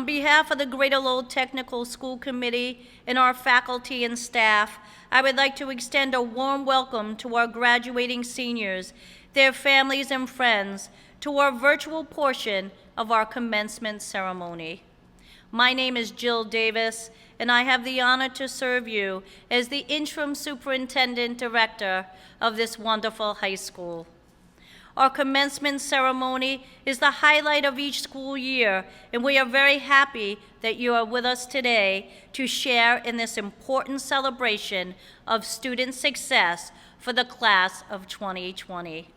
On behalf of the Greater Lowell Technical School Committee and our faculty and staff, I would like to extend a warm welcome to our graduating seniors, their families and friends, to our virtual portion of our commencement ceremony. My name is Jill Davis, and I have the honor to serve you as the interim superintendent director of this wonderful high school. Our commencement ceremony is the highlight of each school year, and we are very happy that you are with us today to share in this important celebration of student success for the class of 2020.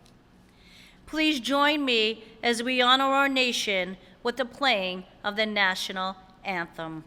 Please join me as we honor our nation with the playing of the National Anthem.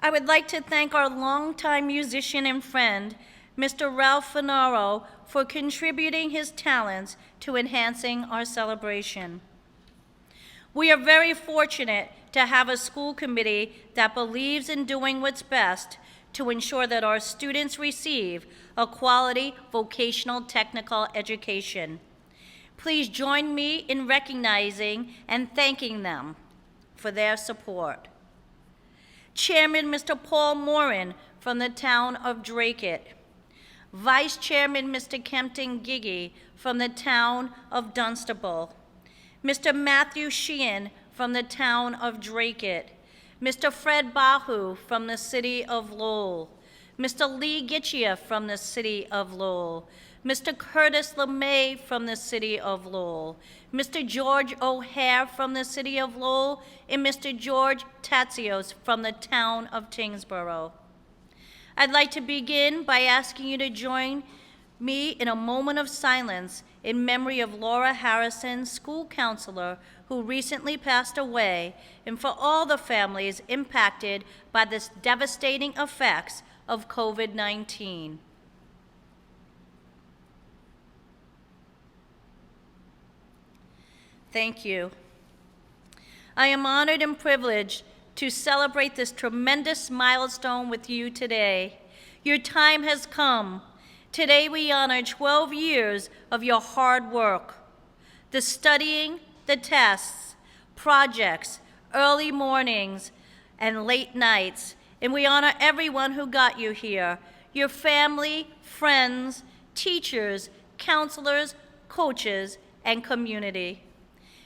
I would like to thank our longtime musician and friend, Mr. Ralph Finaro, for contributing his talents to enhancing our celebration. We are very fortunate to have a school committee that believes in doing what's best to ensure that our students receive a quality vocational technical education. Please join me in recognizing and thanking them for their support. Chairman Mr. Paul Morin from the town of Dracut. Vice Chairman Mr. Kempton Giggy from the town of Dunstable. Mr. Matthew Sheehan from the town of Dracut. Mr. Fred Bahu from the city of Lowell. Mr. Lee Gitchia from the city of Lowell. Mr. Curtis LeMay from the city of Lowell. Mr. George O'Hare from the city of Lowell, and Mr. George Tatsios from the town of Tingsboro. I'd like to begin by asking you to join me in a moment of silence in memory of Laura Harrison, school counselor who recently passed away, and for all the families impacted by the devastating effects of COVID-19. Thank you. I am honored and privileged to celebrate this tremendous milestone with you today. Your time has come. Today we honor 12 years of your hard work, the studying, the tests, projects, early mornings, and late nights, and we honor everyone who got you here, your family, friends, teachers, counselors, coaches, and community.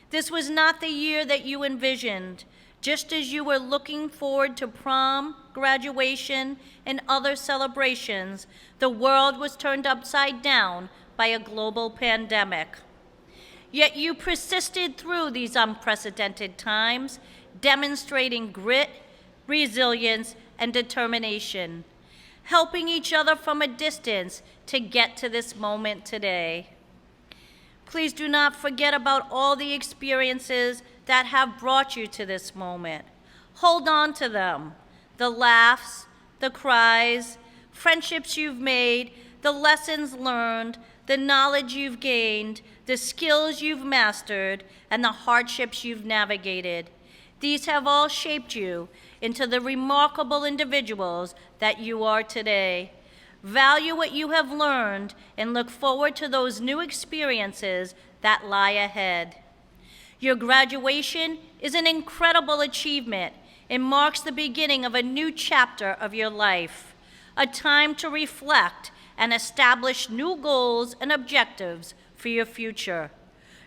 This was not the year that you envisioned. Just as you were looking forward to prom, graduation, and other celebrations, the world was turned upside down by a global pandemic. Yet you persisted through these unprecedented times, demonstrating grit, resilience, and determination, helping each other from a distance to get to this moment today. Please do not forget about all the experiences that have brought you to this moment. Hold on to them. The laughs, the cries, friendships you've made, the lessons learned, the knowledge you've gained, the skills you've mastered, and the hardships you've navigated. These have all shaped you into the remarkable individuals that you are today. Value what you have learned and look forward to those new experiences that lie ahead. Your graduation is an incredible achievement and marks the beginning of a new chapter of your life, a time to reflect and establish new goals and objectives for your future.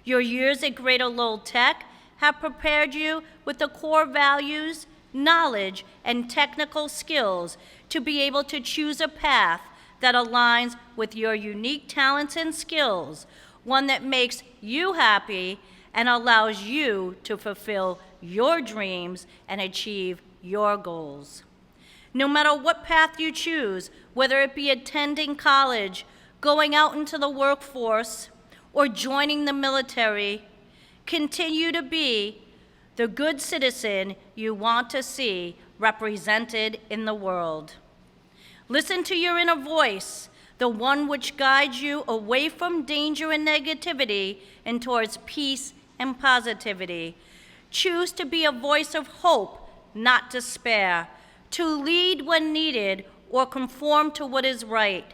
Your years at Greater Lowell Tech have prepared you with the core values, knowledge, and technical skills to be able to choose a path that aligns with your unique talents and skills, one that makes you happy and allows you to fulfill your dreams and achieve your goals. No matter what path you choose, whether it be attending college, going out into the workforce, or joining the military, continue to be the good citizen you want to see represented in the world. Listen to your inner voice, the one which guides you away from danger and negativity and towards peace and positivity. Choose to be a voice of hope, not despair, to lead when needed or conform to what is right.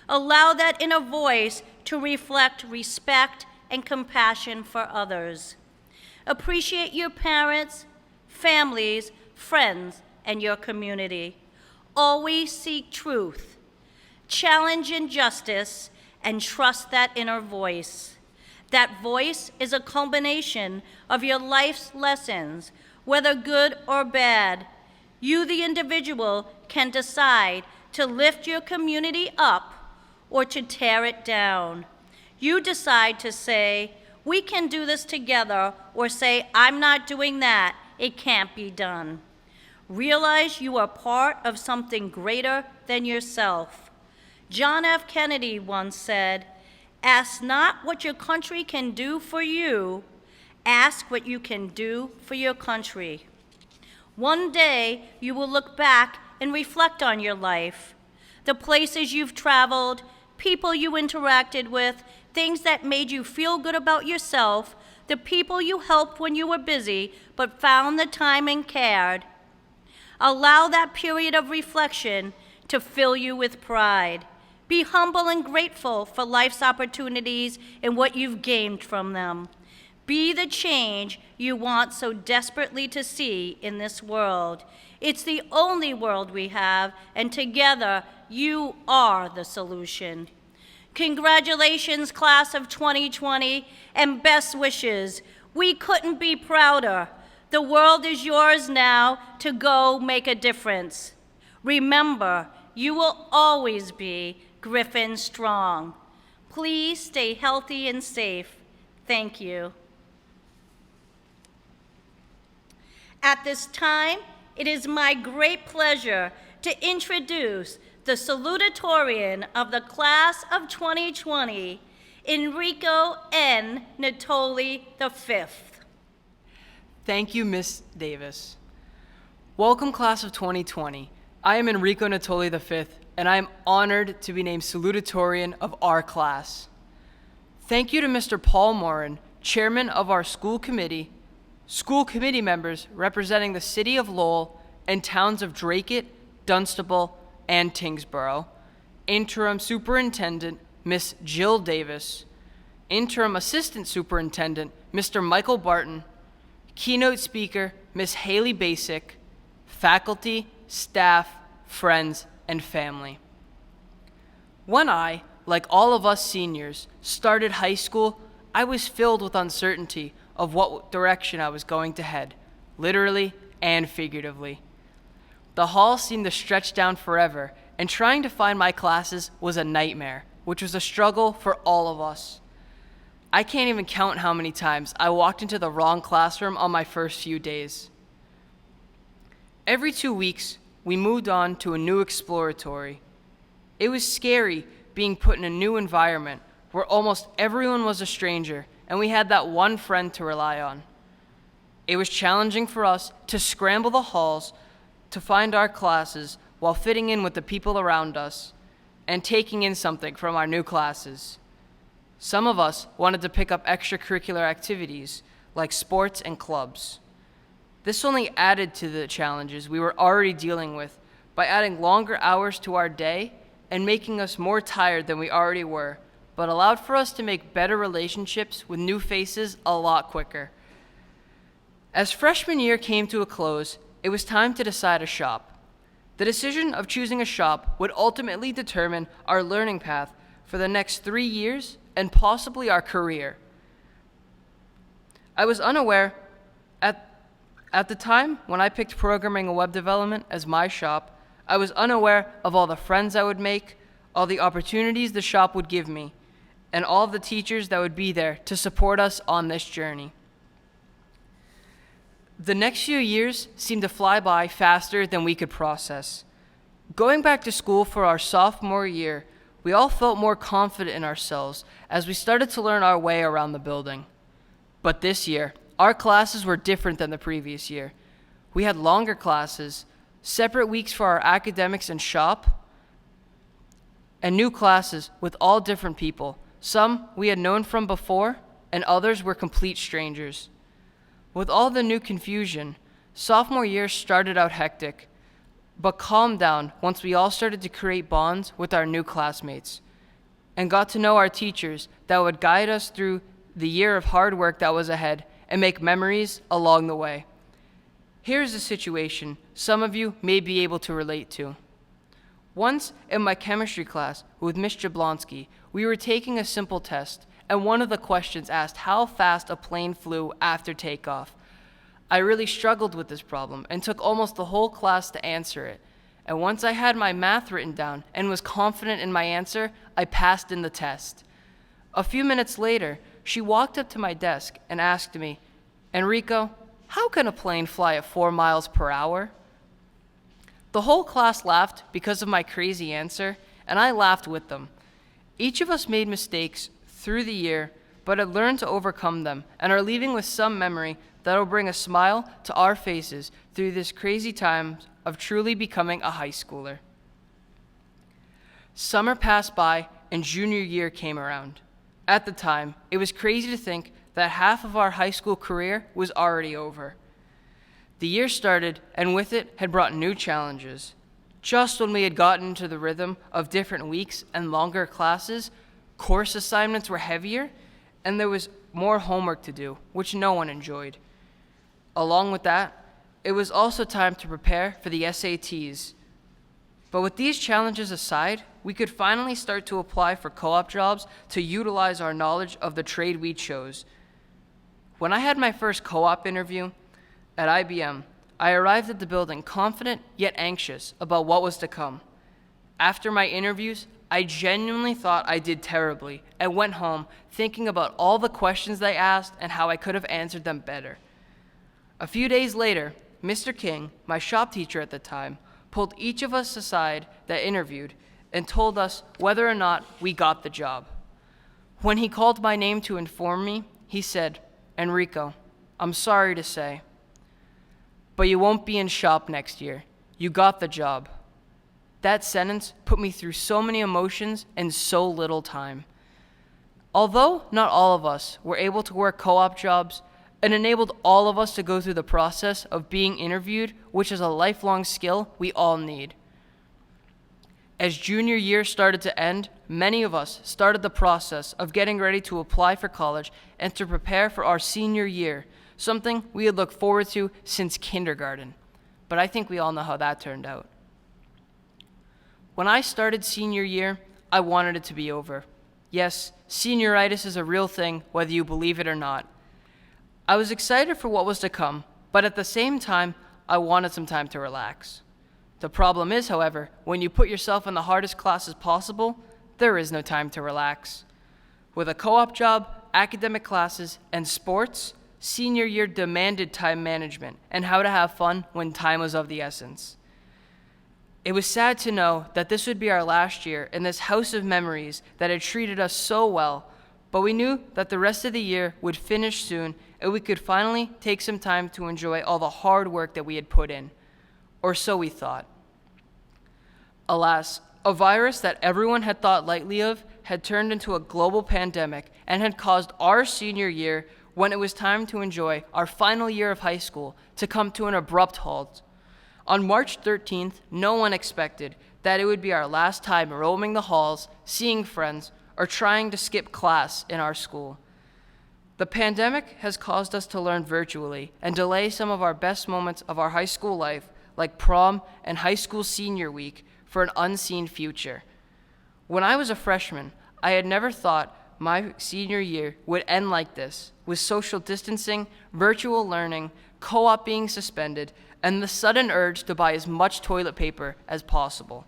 Allow that inner voice to reflect respect and compassion for others. Appreciate your parents, families, friends, and your community. Always seek truth, challenge injustice, and trust that inner voice. That voice is a culmination of your life's lessons, whether good or bad. You, the individual, can decide to lift your community up or to tear it down. You decide to say, "We can do this together," or say, "I'm not doing that, it can't be done." Realize you are part of something greater than yourself. John F. Kennedy once said, "Ask not what your country can do for you, ask what you can do for your country." One day, you will look back and reflect on your life, the places you've traveled, people you interacted with, things that made you feel good about yourself, the people you helped when you were busy but found the time and cared. Allow that period of reflection to fill you with pride. Be humble and grateful for life's opportunities and what you've gained from them. Be the change you want so desperately to see in this world. It's the only world we have, and together you are the solution. Congratulations, class of 2020, and best wishes. We couldn't be prouder. The world is yours now to go make a difference. Remember, you will always be Griffin Strong. Please stay healthy and safe. Thank you. At this time, it is my great pleasure to introduce the salutatorian of the class of 2020, Enrico N. Natoli V. Thank you, Ms. Davis. Welcome, class of 2020. I am Enrico Natoli V, and I am honored to be named salutatorian of our class. Thank you to Mr. Paul Morin, chairman of our school committee members representing the city of Lowell and towns of Dracut, Dunstable, and Tingsboro, interim superintendent, Miss Jill Davis, interim assistant superintendent, Mr. Michael Barton, keynote speaker, Miss Haley Basic, faculty, staff, friends, and family. When I, like all of us seniors, started high school, I was filled with uncertainty of what direction I was going to head, literally and figuratively. The hall seemed to stretch down forever, and trying to find my classes was a nightmare, which was a struggle for all of us. I can't even count how many times I walked into the wrong classroom on my first few days. Every 2 weeks, we moved on to a new exploratory. It was scary being put in a new environment, where almost everyone was a stranger, and we had that one friend to rely on. It was challenging for us to scramble the halls to find our classes while fitting in with the people around us and taking in something from our new classes. Some of us wanted to pick up extracurricular activities like sports and clubs. This only added to the challenges we were already dealing with by adding longer hours to our day and making us more tired than we already were, but allowed for us to make better relationships with new faces a lot quicker. As freshman year came to a close, it was time to decide a shop. The decision of choosing a shop would ultimately determine our learning path for the next 3 years and possibly our career. I was unaware at the time when I picked programming and web development as my shop, I was unaware of all the friends I would make, all the opportunities the shop would give me, and all of the teachers that would be there to support us on this journey. The next few years seemed to fly by faster than we could process. Going back to school for our sophomore year, we all felt more confident in ourselves as we started to learn our way around the building. But this year, our classes were different than the previous year. We had longer classes, separate weeks for our academics and shop, and new classes with all different people. Some we had known from before, and others were complete strangers. With all the new confusion, sophomore year started out hectic, but calmed down once we all started to create bonds with our new classmates and got to know our teachers that would guide us through the year of hard work that was ahead and make memories along the way. Here's a situation some of you may be able to relate to. Once in my chemistry class with Miss Jablonski, we were taking a simple test, and one of the questions asked how fast a plane flew after takeoff. I really struggled with this problem and took almost the whole class to answer it. And once I had my math written down and was confident in my answer, I passed in the test. A few minutes later, she walked up to my desk and asked me, "Enrico, how can a plane fly at 4 miles per hour?" The whole class laughed because of my crazy answer, and I laughed with them. Each of us made mistakes through the year, but had learned to overcome them and are leaving with some memory that will bring a smile to our faces through this crazy time of truly becoming a high schooler. Summer passed by and junior year came around. At the time, it was crazy to think that half of our high school career was already over. The year started, and with it had brought new challenges. Just when we had gotten into the rhythm of different weeks and longer classes, course assignments were heavier, and there was more homework to do, which no one enjoyed. Along with that, it was also time to prepare for the SATs. But with these challenges aside, we could finally start to apply for co-op jobs to utilize our knowledge of the trade we chose. When I had my first co-op interview at IBM, I arrived at the building confident yet anxious about what was to come. After my interviews, I genuinely thought I did terribly and went home thinking about all the questions they asked and how I could have answered them better. A few days later, Mr. King, my shop teacher at the time, pulled each of us aside that interviewed and told us whether or not we got the job. When he called my name to inform me, he said, "Enrico, I'm sorry to say, but you won't be in shop next year. You got the job." That sentence put me through so many emotions in so little time. Although not all of us were able to work co-op jobs, it enabled all of us to go through the process of being interviewed, which is a lifelong skill we all need. As junior year started to end, many of us started the process of getting ready to apply for college and to prepare for our senior year, something we had looked forward to since kindergarten. But I think we all know how that turned out. When I started senior year, I wanted it to be over. Yes, senioritis is a real thing, whether you believe it or not. I was excited for what was to come, but at the same time, I wanted some time to relax. The problem is, however, when you put yourself in the hardest classes possible, there is no time to relax. With a co-op job, academic classes, and sports, senior year demanded time management and how to have fun when time was of the essence. It was sad to know that this would be our last year in this house of memories that had treated us so well, but we knew that the rest of the year would finish soon and we could finally take some time to enjoy all the hard work that we had put in. Or so we thought. Alas, a virus that everyone had thought lightly of had turned into a global pandemic and had caused our senior year, when it was time to enjoy our final year of high school, to come to an abrupt halt. On March 13th, no one expected that it would be our last time roaming the halls, seeing friends, or trying to skip class in our school. The pandemic has caused us to learn virtually and delay some of our best moments of our high school life, like prom and high school senior week, for an unseen future. When I was a freshman, I had never thought my senior year would end like this, with social distancing, virtual learning, co-op being suspended, and the sudden urge to buy as much toilet paper as possible.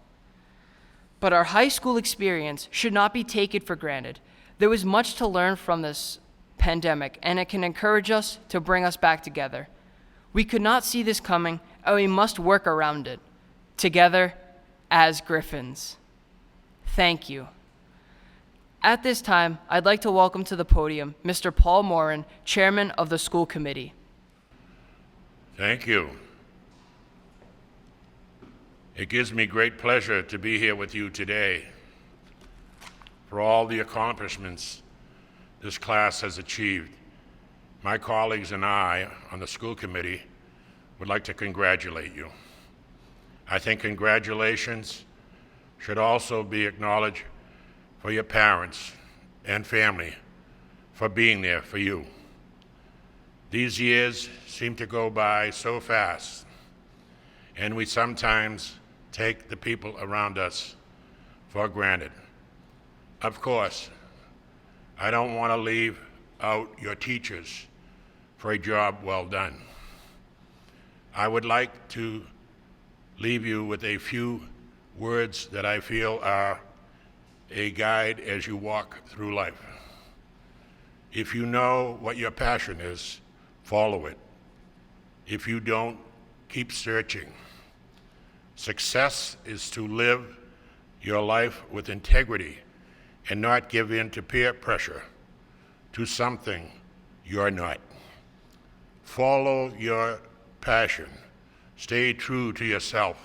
But our high school experience should not be taken for granted. There was much to learn from this pandemic, and it can encourage us to bring us back together. We could not see this coming, and we must work around it, together as Griffins. Thank you. At this time, I'd like to welcome to the podium Mr. Paul Moran, Chairman of the School Committee. Thank you. It gives me great pleasure to be here with you today. For all the accomplishments this class has achieved, my colleagues and I on the school committee would like to congratulate you. I think congratulations should also be acknowledged for your parents and family for being there for you. These years seem to go by so fast, and we sometimes take the people around us for granted. Of course, I don't want to leave out your teachers for a job well done. I would like to leave you with a few words that I feel are a guide as you walk through life. If you know what your passion is, follow it. If you don't, keep searching. Success is to live your life with integrity and not give in to peer pressure to something you're not. Follow your passion. Stay true to yourself.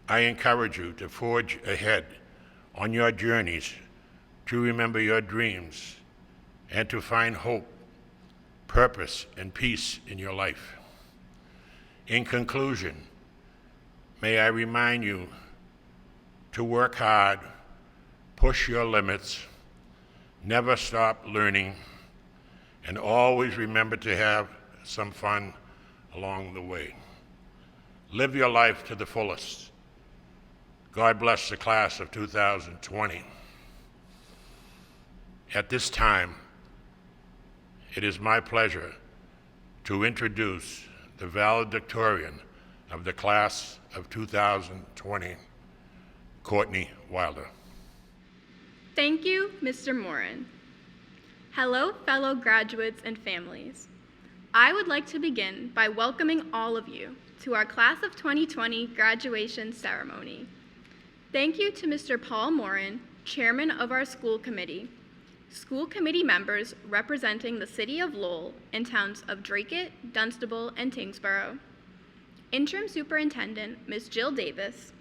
I encourage you to forge ahead on your journeys, to remember your dreams, and to find hope, purpose, and peace in your life. In conclusion, may I remind you to work hard, push your limits, never stop learning, and always remember to have some fun along the way. Live your life to the fullest. God bless the class of 2020. At this time, it is my pleasure to introduce the valedictorian of the class of 2020, Courtney Wilder. Thank you, Mr. Moran. Hello, fellow graduates and families. I would like to begin by welcoming all of you to our Class of 2020 graduation ceremony. Thank you to Mr. Paul Moran, Chairman of our school committee, school committee members representing the City of Lowell and towns of Dracut, Dunstable, and Tingsboro, Interim Superintendent Ms. Jill Davis,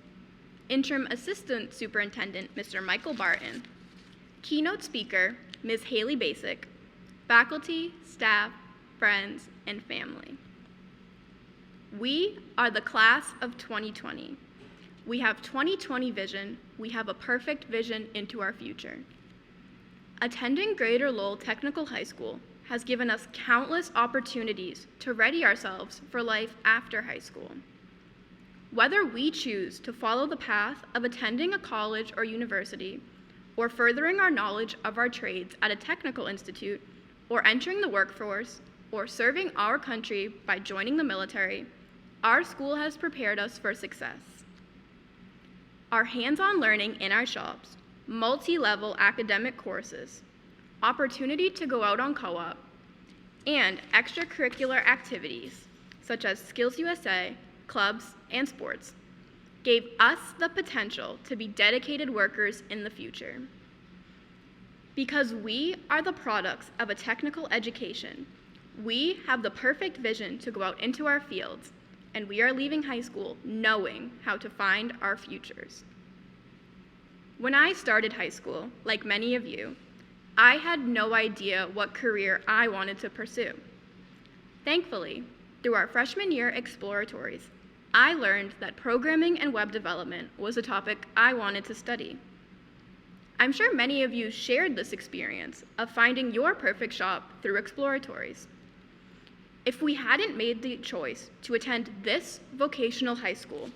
Interim Assistant Superintendent Mr. Michael Barton, Keynote Speaker Ms. Haley Basic, faculty, staff, friends, and family. We are the Class of 2020. We have 2020 vision. We have a perfect vision into our future. Attending Greater Lowell Technical High School has given us countless opportunities to ready ourselves for life after high school. Whether we choose to follow the path of attending a college or university, or furthering our knowledge of our trades at a technical institute, or entering the workforce, or serving our country by joining the military, our school has prepared us for success. Our hands-on learning in our shops, multi-level academic courses, opportunity to go out on co-op, and extracurricular activities such as Skills USA, clubs, and sports gave us the potential to be dedicated workers in the future. Because we are the products of a technical education, we have the perfect vision to go out into our fields, and we are leaving high school knowing how to find our futures. When I started high school, like many of you, I had no idea what career I wanted to pursue. Thankfully, through our freshman year exploratories, I learned that programming and web development was a topic I wanted to study. I'm sure many of you shared this experience of finding your perfect shop through exploratories. If we hadn't made the choice to attend this vocational high school,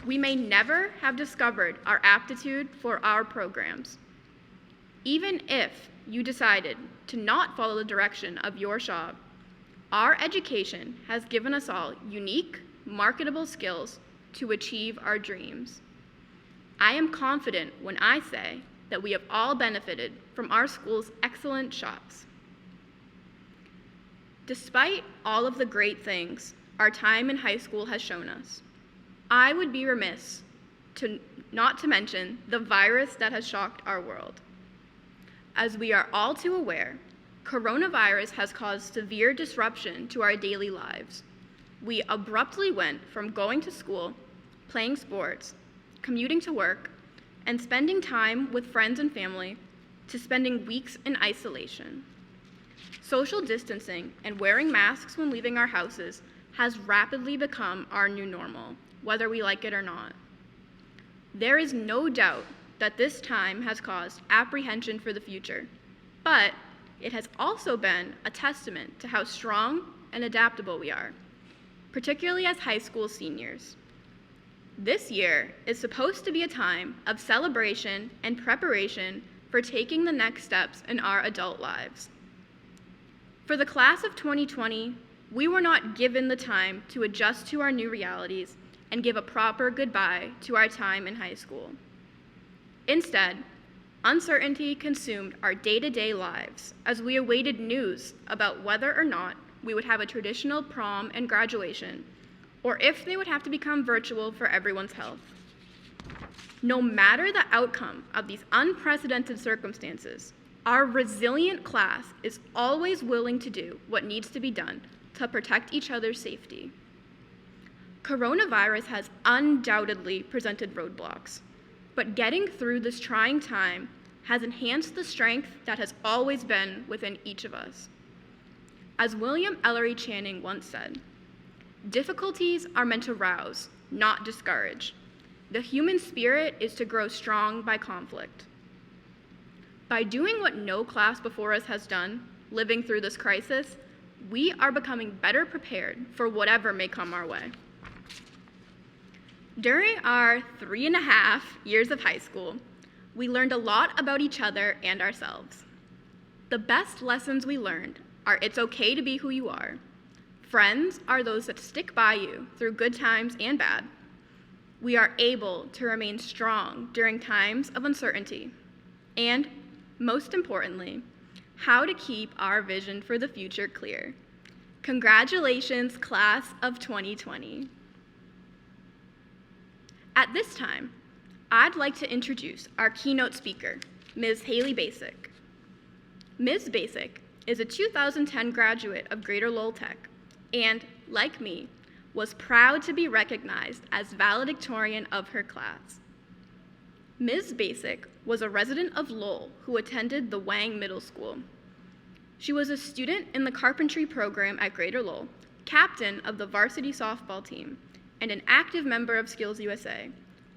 we may never have discovered our aptitude for our programs. Even if you decided to not follow the direction of your shop, our education has given us all unique, marketable skills to achieve our dreams. I am confident when I say that we have all benefited from our school's excellent shops. Despite all of the great things our time in high school has shown us, I would be remiss not to mention the virus that has shocked our world. As we are all too aware, coronavirus has caused severe disruption to our daily lives. We abruptly went from going to school, playing sports, commuting to work, and spending time with friends and family to spending weeks in isolation. Social distancing and wearing masks when leaving our houses has rapidly become our new normal, whether we like it or not. There is no doubt that this time has caused apprehension for the future, but it has also been a testament to how strong and adaptable we are, particularly as high school seniors. This year is supposed to be a time of celebration and preparation for taking the next steps in our adult lives. For the class of 2020, we were not given the time to adjust to our new realities and give a proper goodbye to our time in high school. Instead, uncertainty consumed our day-to-day lives as we awaited news about whether or not we would have a traditional prom and graduation, or if they would have to become virtual for everyone's health. No matter the outcome of these unprecedented circumstances, our resilient class is always willing to do what needs to be done to protect each other's safety. Coronavirus has undoubtedly presented roadblocks, but getting through this trying time has enhanced the strength that has always been within each of us. As William Ellery Channing once said, "Difficulties are meant to rouse, not discourage. The human spirit is to grow strong by conflict." By doing what no class before us has done, living through this crisis, we are becoming better prepared for whatever may come our way. During our 3.5 years of high school, we learned a lot about each other and ourselves. The best lessons we learned are it's okay to be who you are. Friends are those that stick by you through good times and bad. We are able to remain strong during times of uncertainty. And, most importantly, how to keep our vision for the future clear. Congratulations, class of 2020. At this time, I'd like to introduce our keynote speaker, Ms. Haley Basic. Ms. Basic is a 2010 graduate of Greater Lowell Tech and, like me, was proud to be recognized as valedictorian of her class. Ms. Basic was a resident of Lowell who attended the Wang Middle School. She was a student in the carpentry program at Greater Lowell, captain of the varsity softball team, and an active member of Skills USA,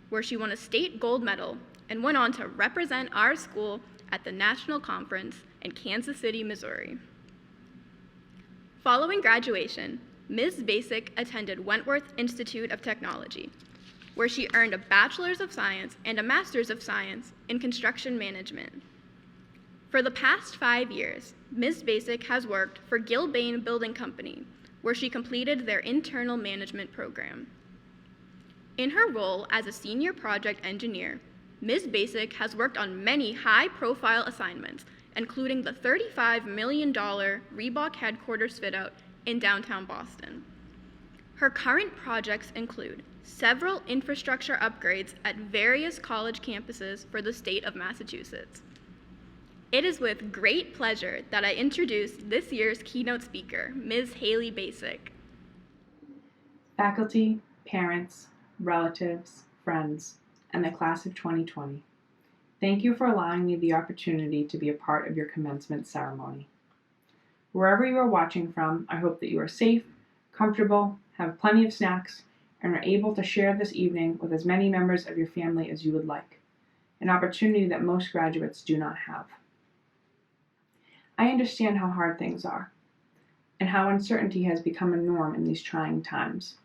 where she won a state gold medal and went on to represent our school at the national conference in Kansas City, Missouri. Following graduation, Ms. Basic attended Wentworth Institute of Technology, where she earned a Bachelor's of Science and a Master's of Science in Construction Management. For the past 5 years, Ms. Basic has worked for Gilbane Building Company, where she completed their internal management program. In her role as a senior project engineer, Ms. Basic has worked on many high-profile assignments, including the $35 million Reebok headquarters fit-out in downtown Boston. Her current projects include several infrastructure upgrades at various college campuses for the state of Massachusetts. It is with great pleasure that I introduce this year's keynote speaker, Ms. Haley Basic. Faculty, parents, relatives, friends, and the class of 2020, thank you for allowing me the opportunity to be a part of your commencement ceremony. Wherever you are watching from, I hope that you are safe, comfortable, have plenty of snacks, and are able to share this evening with as many members of your family as you would like, an opportunity that most graduates do not have. I understand how hard things are, and how uncertainty has become a norm in these trying times.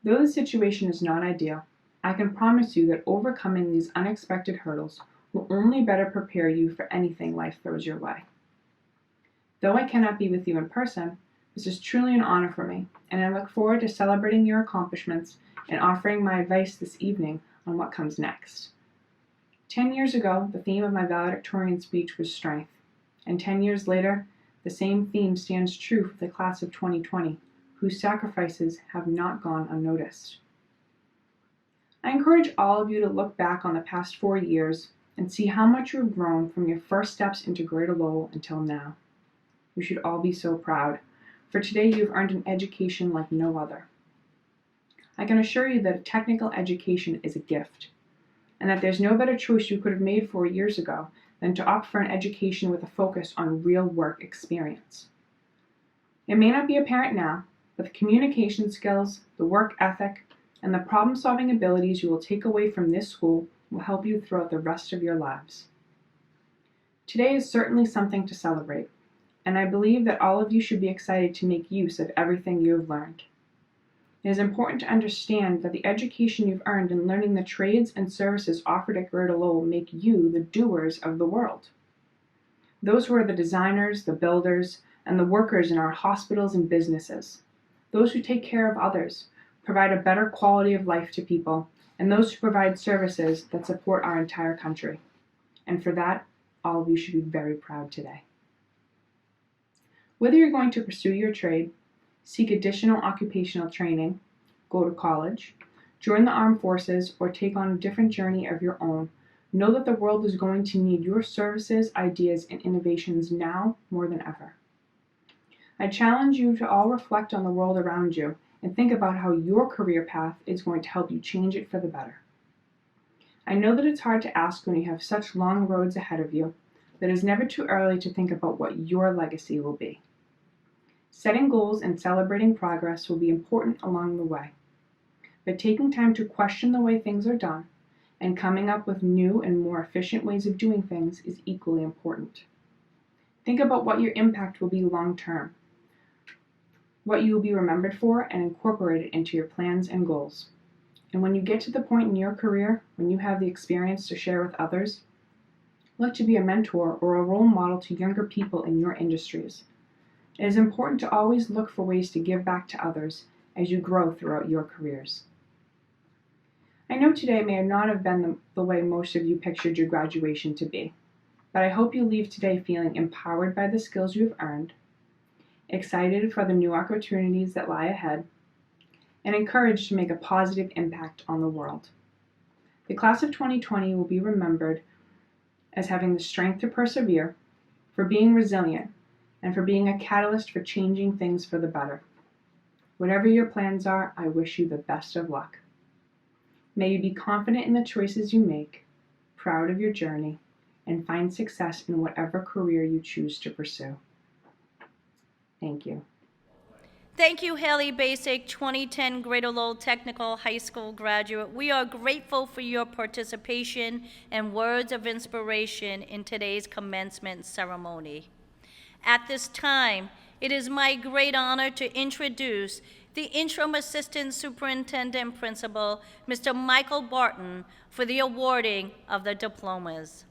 Though the situation is not ideal, I can promise you that overcoming these unexpected hurdles will only better prepare you for anything life throws your way. Though I cannot be with you in person, this is truly an honor for me, and I look forward to celebrating your accomplishments and offering my advice this evening on what comes next. 10 years ago, the theme of my valedictorian speech was strength, and 10 years later, the same theme stands true for the class of 2020, whose sacrifices have not gone unnoticed. I encourage all of you to look back on the past 4 years and see how much you have grown from your first steps into Greater Lowell until now. You should all be so proud, for today you have earned an education like no other. I can assure you that a technical education is a gift, and that there's no better choice you could have made 4 years ago than to opt for an education with a focus on real work experience. It may not be apparent now, but the communication skills, the work ethic, and the problem-solving abilities you will take away from this school will help you throughout the rest of your lives. Today is certainly something to celebrate, and I believe that all of you should be excited to make use of everything you have learned. It is important to understand that the education you've earned in learning the trades and services offered at Greater Lowell make you the doers of the world. Those who are the designers, the builders, and the workers in our hospitals and businesses. Those who take care of others, provide a better quality of life to people, and those who provide services that support our entire country. And for that, all of you should be very proud today. Whether you're going to pursue your trade, seek additional occupational training, go to college, join the armed forces, or take on a different journey of your own, know that the world is going to need your services, ideas, and innovations now more than ever. I challenge you to all reflect on the world around you and think about how your career path is going to help you change it for the better. I know that it's hard to ask when you have such long roads ahead of you, but it's never too early to think about what your legacy will be. Setting goals and celebrating progress will be important along the way, but taking time to question the way things are done and coming up with new and more efficient ways of doing things is equally important. Think about what your impact will be long term, what you will be remembered for, and incorporate it into your plans and goals. And when you get to the point in your career when you have the experience to share with others, look to be a mentor or a role model to younger people in your industries. It is important to always look for ways to give back to others as you grow throughout your careers. I know today may not have been the way most of you pictured your graduation to be, but I hope you leave today feeling empowered by the skills you have earned, excited for the new opportunities that lie ahead, and encouraged to make a positive impact on the world. The class of 2020 will be remembered as having the strength to persevere, for being resilient, and for being a catalyst for changing things for the better. Whatever your plans are, I wish you the best of luck. May you be confident in the choices you make, proud of your journey, and find success in whatever career you choose to pursue. Thank you. Thank you, Haley Basic, 2010 Greater Lowell Technical High School graduate. We are grateful for your participation and words of inspiration in today's commencement ceremony. At this time, it is my great honor to introduce the Interim Assistant Superintendent Principal, Mr. Michael Barton, for the awarding of the diplomas.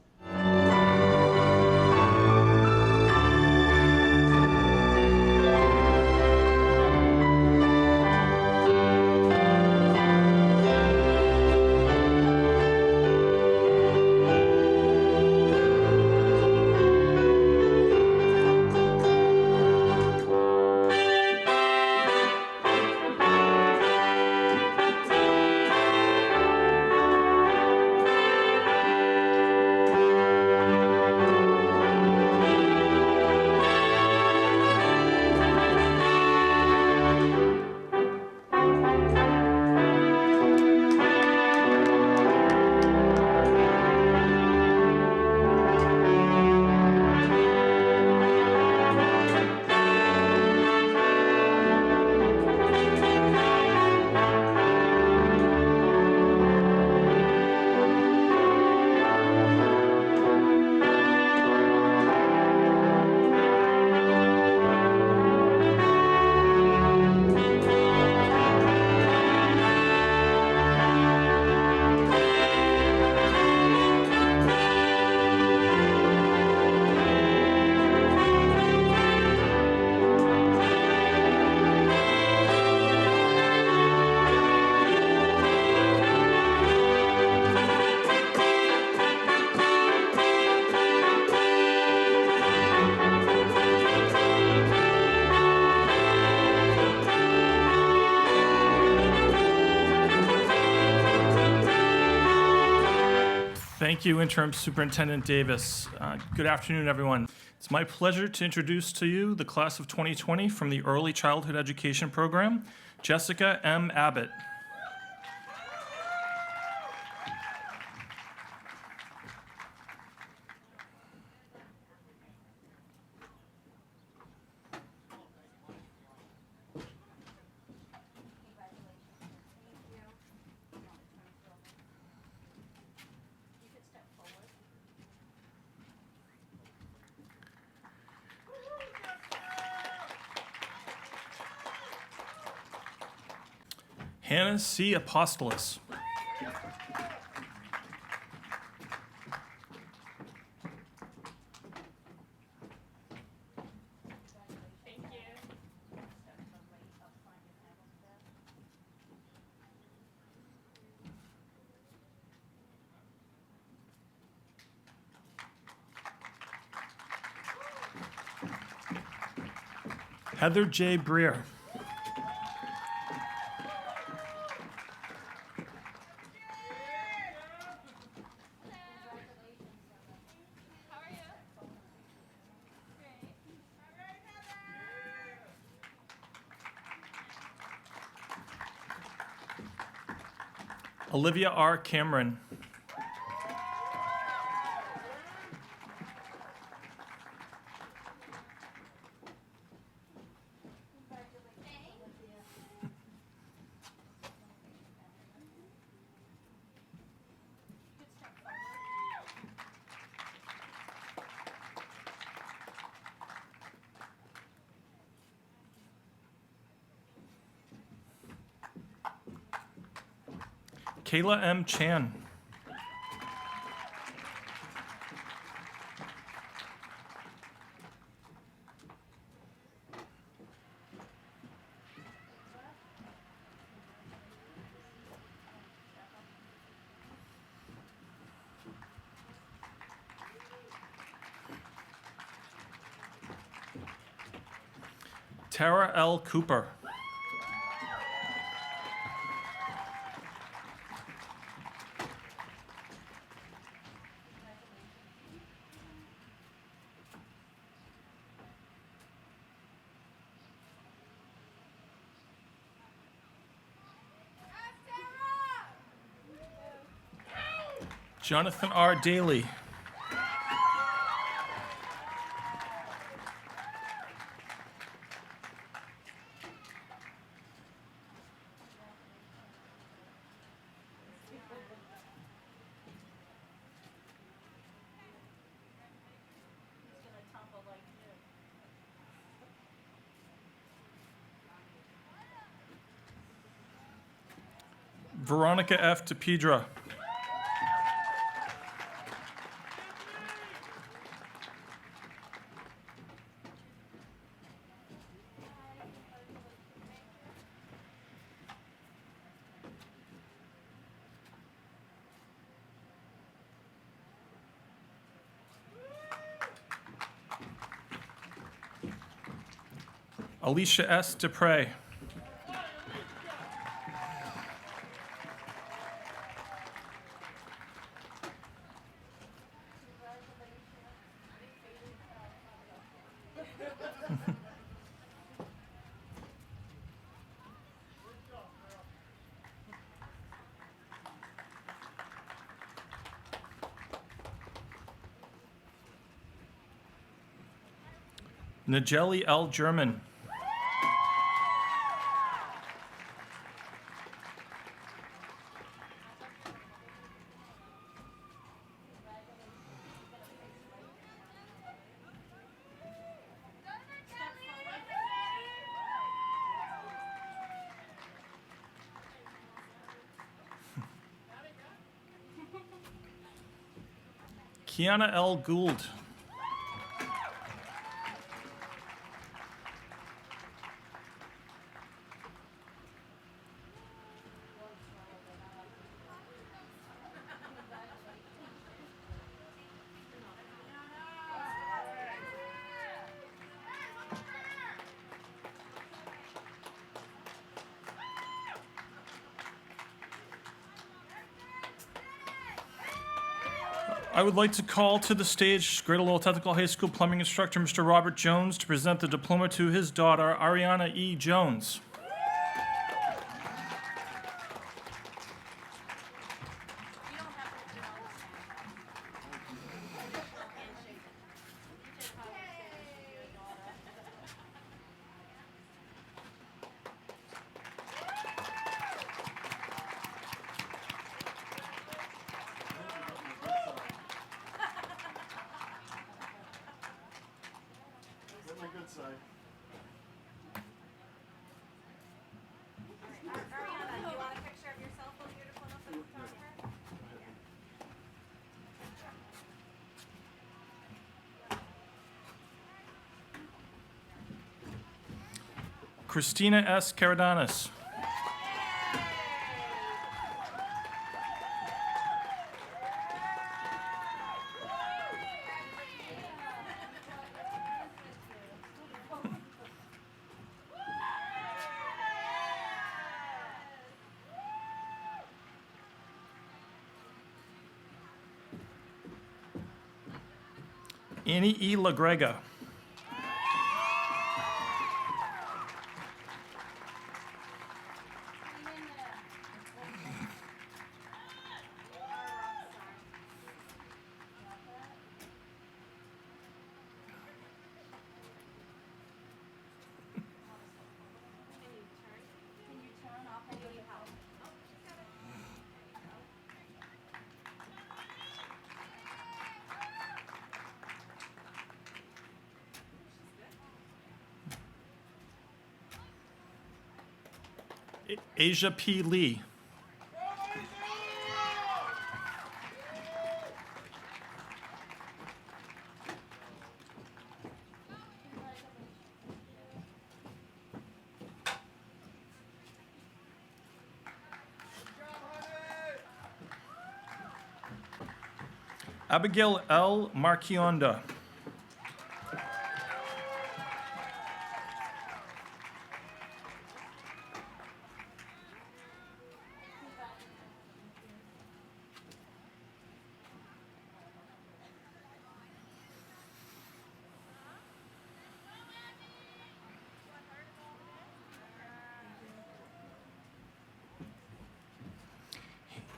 Thank you, Interim Superintendent Davis. Good afternoon, everyone. It's my pleasure to introduce to you the class of 2020 from the Early Childhood Education Program, Jessica M. Abbott. Hannah C. Apostolos. Heather J. Breer. Olivia R. Cameron. Kayla M. Chan. Tara L. Cooper. Jonathan R. Daly. Veronica F. DePedra. Alicia S. Dupre. Nigeli L. German. Kiana L. Gould. I would like to call to the stage Greater Lowell Technical High School plumbing instructor, Mr. Robert Jones, to present the diploma to his daughter, Ariana E. Jones. Christina S. Caradanis. Annie E. LaGrega. Asia P. Lee. Abigail L. Marchionda.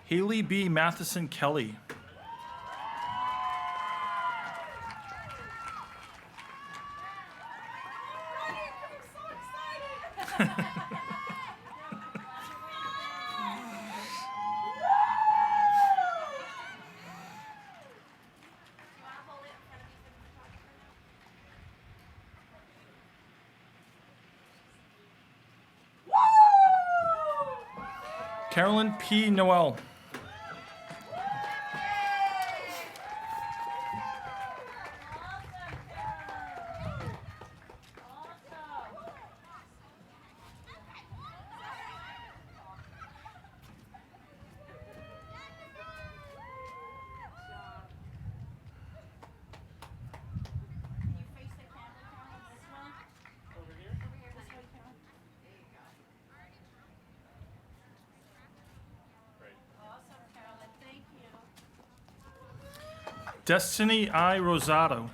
Haley B. Matheson Kelly. Carolyn P. Noel. Destiny I. Rosado.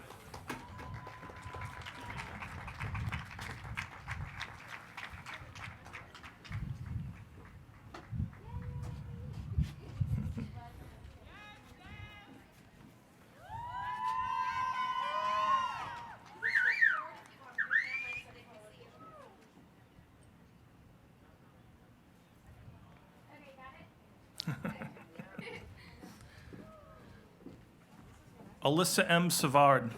Alyssa M. Savard.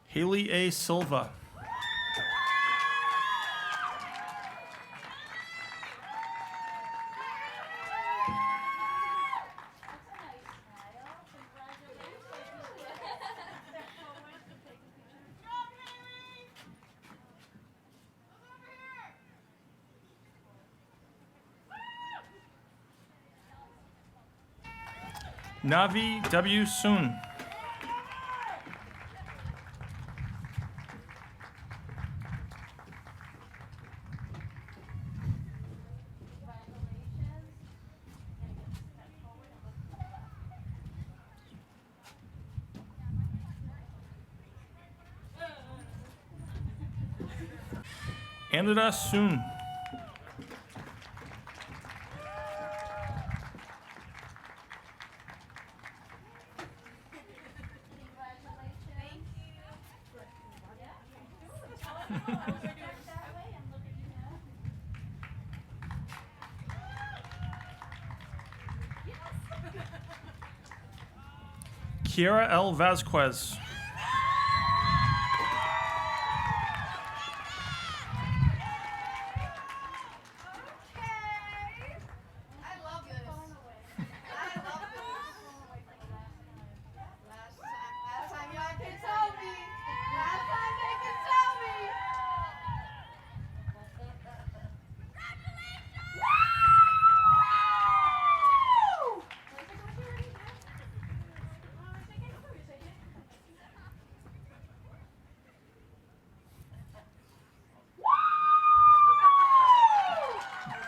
Haley A. Silva. Navi W. Soon. Andida Soon. Kiera L. Vasquez.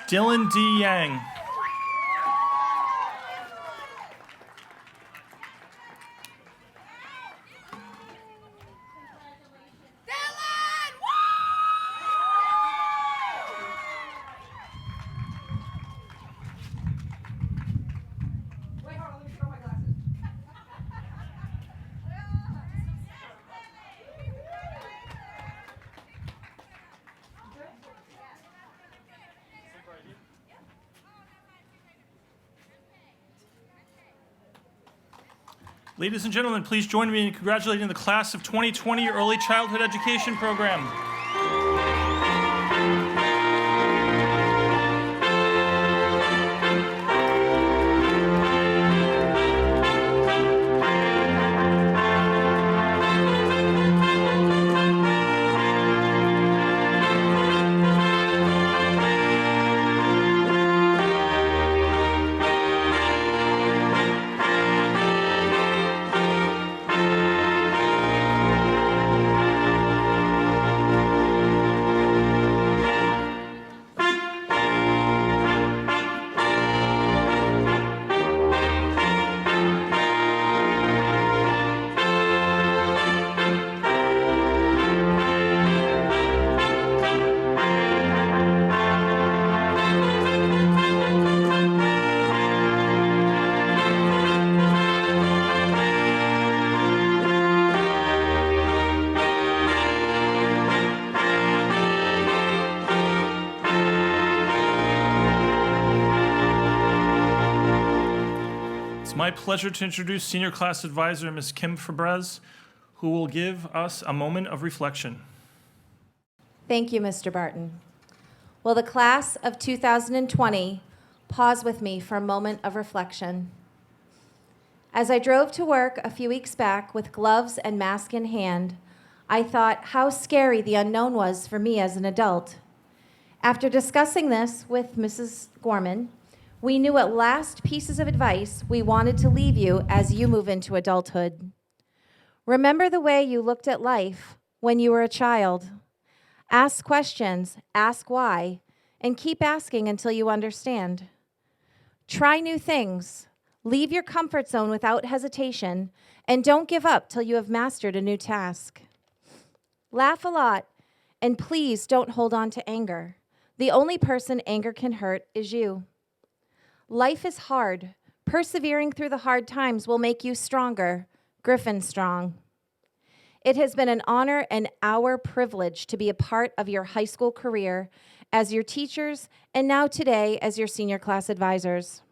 Dylan D. Yang. Ladies and gentlemen, please join me in congratulating the class of 2020 Early Childhood Education Program. It's my pleasure to introduce Senior Class Advisor, Ms. Kim Fabrez, who will give us a moment of reflection. Thank you, Mr. Barton. Will the class of 2020 pause with me for a moment of reflection? As I drove to work a few weeks back with gloves and mask in hand, I thought how scary the unknown was for me as an adult. After discussing this with Mrs. Gorman, we knew at last pieces of advice we wanted to leave you as you move into adulthood. Remember the way you looked at life when you were a child. Ask questions, ask why, and keep asking until you understand. Try new things. Leave your comfort zone without hesitation, and don't give up till you have mastered a new task. Laugh a lot, and please don't hold on to anger. The only person anger can hurt is you. Life is hard. Persevering through the hard times will make you stronger, Griffin strong. It has been an honor and our privilege to be a part of your high school career as your teachers and now today as your senior class advisors.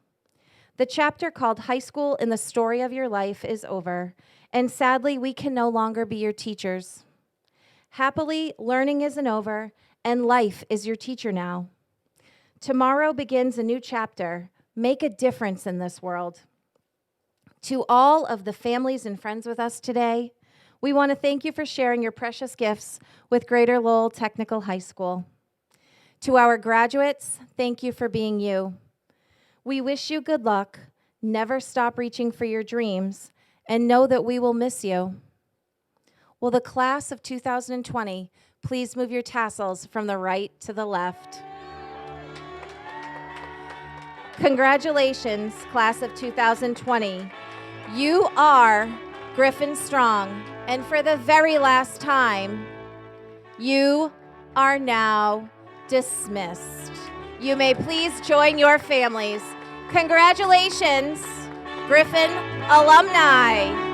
The chapter called High School in the Story of Your Life is over, and sadly, we can no longer be your teachers. Happily, learning isn't over, and life is your teacher now. Tomorrow begins a new chapter. Make a difference in this world. To all of the families and friends with us today, we want to thank you for sharing your precious gifts with Greater Lowell Technical High School. To our graduates, thank you for being you. We wish you good luck. Never stop reaching for your dreams, and know that we will miss you. Will the class of 2020 please move your tassels from the right to the left? Congratulations, class of 2020. You are Griffin Strong, and for the very last time, you are now dismissed. You may please join your families. Congratulations, Griffin alumni.